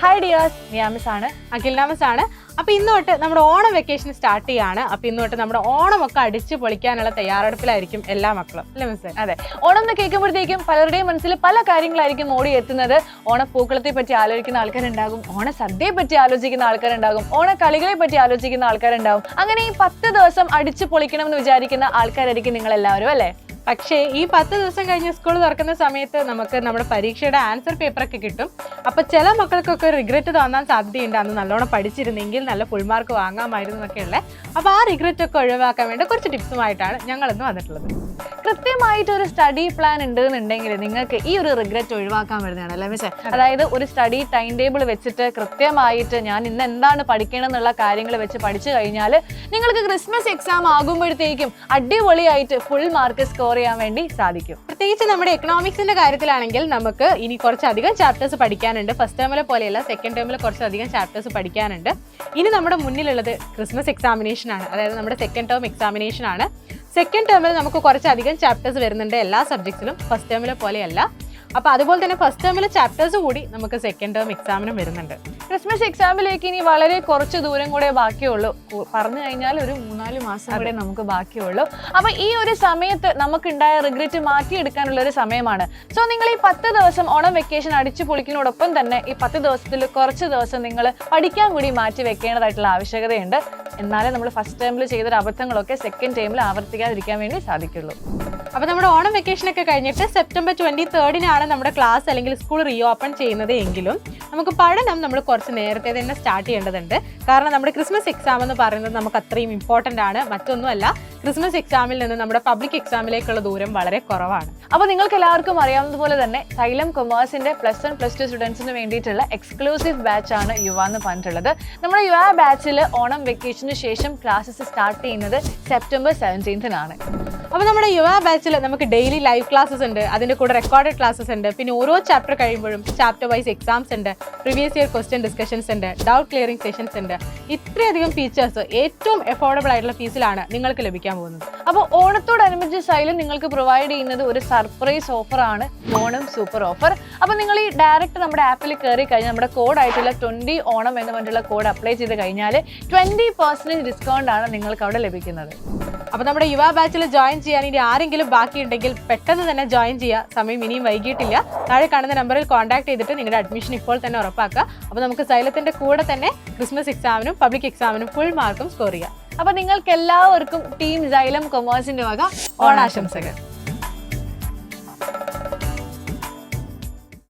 Hi dears, നിയാമിസ് ആണ്. അഖിൽ നാമസ് ആണ്. അപ്പോൾ ഇന്ന് തൊട്ട് നമ്മുടെ ഓണം വെക്കേഷൻ സ്റ്റാർട്ട് ചെയ്യാണ്. അപ്പോൾ ഇന്ന് തൊട്ട് നമ്മുടെ ഓണമൊക്കെ അടിച്ച് പൊളിക്കാനുള്ള തയ്യാറെടുപ്പിലായിരിക്കും എല്ലാ മക്കളും, അല്ലേ മിസ്? അതെ, ഓണം എന്ന് കേൾക്കുമ്പോഴത്തേക്കും പലരുടെയും മനസ്സിൽ പല കാര്യങ്ങളായിരിക്കും ഓടി എത്തുന്നത്. ഓണപ്പൂക്കളത്തെ പറ്റി ആലോചിക്കുന്ന ആൾക്കാരുണ്ടാകും, ഓണസദ്യയെ പറ്റി ആലോചിക്കുന്ന ആൾക്കാരുണ്ടാകും, ഓണക്കളികളെ പറ്റി ആലോചിക്കുന്ന ആൾക്കാരുണ്ടാകും. അങ്ങനെ ഈ 10 ദിവസം അടിച്ച് പൊളിക്കണം എന്ന് വിചാരിക്കുന്ന ആൾക്കാരായിരിക്കും നിങ്ങൾ എല്ലാവരും, അല്ലേ? പക്ഷേ ഈ 10 ദിവസം കഴിഞ്ഞ് സ്കൂൾ തുറക്കുന്ന സമയത്ത് നമുക്ക് നമ്മുടെ പരീക്ഷയുടെ ആൻസർ പേപ്പറൊക്കെ കിട്ടും. അപ്പോൾ ചില മക്കൾക്കൊക്കെ റിഗ്രറ്റ് തോന്നാൻ സാധ്യതയുണ്ട്, അന്ന് നല്ലോണം പഠിച്ചിരുന്നെങ്കിൽ നല്ല ഫുൾ മാർക്ക് വാങ്ങാമായിരുന്നു എന്നൊക്കെയുള്ള. അപ്പോൾ ആ റിഗ്രറ്റ് ഒക്കെ ഒഴിവാക്കാൻ വേണ്ടി കുറച്ച് ടിപ്സുമായിട്ടാണ് ഞങ്ങളിന്ന് വന്നിട്ടുള്ളത്. കൃത്യമായിട്ട് ഒരു സ്റ്റഡി പ്ലാൻ ഉണ്ടെന്നുണ്ടെങ്കിൽ നിങ്ങൾക്ക് ഈ ഒരു റിഗ്രറ്റ് ഒഴിവാക്കാൻ വരുന്നതാണ്, അല്ലേ മിസ്സേ? അതായത് ഒരു സ്റ്റഡി ടൈം ടേബിൾ വെച്ചിട്ട് കൃത്യമായിട്ട് ഞാൻ ഇന്ന് എന്താണ് പഠിക്കണം എന്നുള്ള കാര്യങ്ങൾ വെച്ച് പഠിച്ചു കഴിഞ്ഞാൽ നിങ്ങൾക്ക് ക്രിസ്മസ് എക്സാം ആകുമ്പോഴത്തേക്കും അടിപൊളിയായിട്ട് ഫുൾ മാർക്ക് സ്കോർ ചെയ്യാൻ വേണ്ടി സാധിക്കും. പ്രത്യേകിച്ച് നമ്മുടെ എക്കണോമിക്സിന്റെ കാര്യത്തിലാണെങ്കിൽ നമുക്ക് ഇനി കുറച്ചധികം ചാപ്റ്റേഴ്സ് പഠിക്കാനുണ്ട്. ഫസ്റ്റ് ടേമിലെ പോലെയല്ല, സെക്കൻഡ് ടേമിൽ കുറച്ചധികം ചാപ്റ്റേഴ്സ് പഠിക്കാനുണ്ട്. ഇനി നമ്മുടെ മുന്നിലുള്ളത് ക്രിസ്മസ് എക്സാമിനേഷൻ ആണ്, അതായത് നമ്മുടെ സെക്കൻഡ് ടേം എക്സാമിനേഷൻ ആണ്. സെക്കൻഡ് ടേമിൽ നമുക്ക് കുറച്ചധികം ചാപ്റ്റേഴ്സ് വരുന്നുണ്ട് എല്ലാ സബ്ജക്ട്സിലും, ഫസ്റ്റ് ടേമിലെ പോലെയല്ല. അപ്പോൾ അതുപോലെ തന്നെ ഫസ്റ്റ് ടേമിലെ ചാപ്റ്റേഴ്സ് കൂടി നമുക്ക് സെക്കൻഡ് ടേം എക്സാമിനും വരുന്നുണ്ട്. ക്രിസ്മസ് എക്സാമിലേക്ക് ഇനി വളരെ കുറച്ച് ദൂരം കൂടെ ബാക്കിയുള്ളൂ. പറഞ്ഞു കഴിഞ്ഞാൽ ഒരു 3-4 മാസം കൂടെ നമുക്ക് ബാക്കിയുള്ളൂ. അപ്പൊ ഈ ഒരു സമയത്ത് നമുക്കുണ്ടായ റിഗ്രറ്റ് മാറ്റിയെടുക്കാനുള്ള ഒരു സമയമാണ്. സോ നിങ്ങൾ ഈ 10 ദിവസം ഓണം വെക്കേഷൻ അടിച്ചു പൊളിക്കുന്നതോടൊപ്പം തന്നെ ഈ 10 ദിവസത്തിൽ കുറച്ച് ദിവസം നിങ്ങൾ പഠിക്കാൻ കൂടി മാറ്റി വെക്കേണ്ടതായിട്ടുള്ള ആവശ്യകതയുണ്ട്. എന്നാലേ നമ്മൾ ഫസ്റ്റ് ടൈമിൽ ചെയ്തൊരു അബദ്ധങ്ങളൊക്കെ സെക്കൻഡ് ടൈമിൽ ആവർത്തിക്കാതിരിക്കാൻ വേണ്ടി സാധിക്കുള്ളൂ. അപ്പോൾ നമ്മുടെ ഓണം വെക്കേഷനൊക്കെ കഴിഞ്ഞിട്ട് സെപ്റ്റംബർ 23 നമ്മുടെ ക്ലാസ് അല്ലെങ്കിൽ സ്കൂൾ റീ ഓപ്പൺ ചെയ്യുന്നത് എങ്കിലും നമുക്ക് പഠനം നമ്മൾ കുറച്ച് നേരത്തെ തന്നെ സ്റ്റാർട്ട് ചെയ്യേണ്ടതുണ്ട്. കാരണം നമ്മുടെ ക്രിസ്മസ് എക്സാം എന്ന് പറയുന്നത് നമുക്ക് അത്രയും ഇമ്പോർട്ടൻ്റ് ആണ്. മറ്റൊന്നുമല്ല, ക്രിസ്മസ് എക്സാമിൽ നിന്ന് നമ്മുടെ പബ്ലിക് എക്സാമിലേക്കുള്ള ദൂരം വളരെ കുറവാണ്. അപ്പോൾ നിങ്ങൾക്ക് എല്ലാവർക്കും അറിയാവുന്നതുപോലെ തന്നെ സൈലം കൊമേഴ്സിന്റെ +1 +2 സ്റ്റുഡൻസിന് വേണ്ടിയിട്ടുള്ള എക്സ്ക്ലൂസീവ് ബാച്ച് ആണ് യുവ എന്ന് പറഞ്ഞിട്ടുള്ളത്. നമ്മുടെ യുവ ബാച്ചിൽ ഓണം വെക്കേഷന് ശേഷം ക്ലാസ്സസ് സ്റ്റാർട്ട് ചെയ്യുന്നത് സെപ്റ്റംബർ 17-നാണ്. അപ്പോൾ നമ്മുടെ യുവ ബാച്ചിൽ നമുക്ക് ഡെയിലി ലൈവ് ക്ലാസ്സസ് ഉണ്ട്, അതിൻ്റെ കൂടെ റെക്കോർഡഡ് ക്ലാസ്സസ് ഉണ്ട്, പിന്നെ ഓരോ ചാപ്റ്റർ കഴിയുമ്പോഴും ചാപ്റ്റർ വൈസ് എക്സാംസ് ഉണ്ട്, പ്രീവിയസ് ഇയർ ക്വസ്റ്റ്യൻ ഡിസ്കഷൻസ് ഉണ്ട്, ഡൗട്ട് ക്ലിയറിംഗ് സെഷൻസ് ഉണ്ട്. ഇത്രയധികം ഫീച്ചേഴ്സ് ഏറ്റവും അഫോർഡബിൾ ആയിട്ടുള്ള ഫീസിലാണ് നിങ്ങൾക്ക് ലഭിക്കാൻ പോകുന്നത്. അപ്പോൾ ഓണത്തോടനുബന്ധിച്ച് സൈലം നിങ്ങൾക്ക് പ്രൊവൈഡ് ചെയ്യുന്നത് ഒരു സർപ്രൈസ് ഓഫറാണ്, ഓണം സൂപ്പർ ഓഫർ. അപ്പോൾ നിങ്ങൾ ഈ ഡയറക്റ്റ് നമ്മുടെ ആപ്പിൽ കയറി കഴിഞ്ഞാൽ നമ്മുടെ കോഡായിട്ടുള്ള 20 ഓണം എന്ന് പറഞ്ഞിട്ടുള്ള കോഡ് അപ്ലൈ ചെയ്ത് കഴിഞ്ഞാൽ 20% ഡിസ്കൗണ്ട് ആണ് നിങ്ങൾക്ക് അവിടെ ലഭിക്കുന്നത്. അപ്പോൾ നമ്മുടെ യുവ ബാച്ചിൽ ജോയിൻ ചെയ്യാൻ ഇനി ആരെങ്കിലും ബാക്കിയുണ്ടെങ്കിൽ പെട്ടെന്ന് തന്നെ ജോയിൻ ചെയ്യുക. സമയം ഇനിയും വൈകിട്ടില്ല. താഴെ കാണുന്ന നമ്പറിൽ കോൺടാക്ട് ചെയ്തിട്ട് നിങ്ങളുടെ അഡ്മിഷൻ ഇപ്പോൾ തന്നെ ഉറപ്പാക്കുക. അപ്പോൾ നമുക്ക് സൈലത്തിൻ്റെ കൂടെ തന്നെ ക്രിസ്മസ് എക്സാമിനും പബ്ലിക് എക്സാമിനും ഫുൾ മാർക്കും സ്കോർ ചെയ്യാം. അപ്പോൾ നിങ്ങൾക്ക് എല്ലാവർക്കും ടീം സൈലം കൊമേഴ്സിന്റെ വക ഓണാശംസകൾ.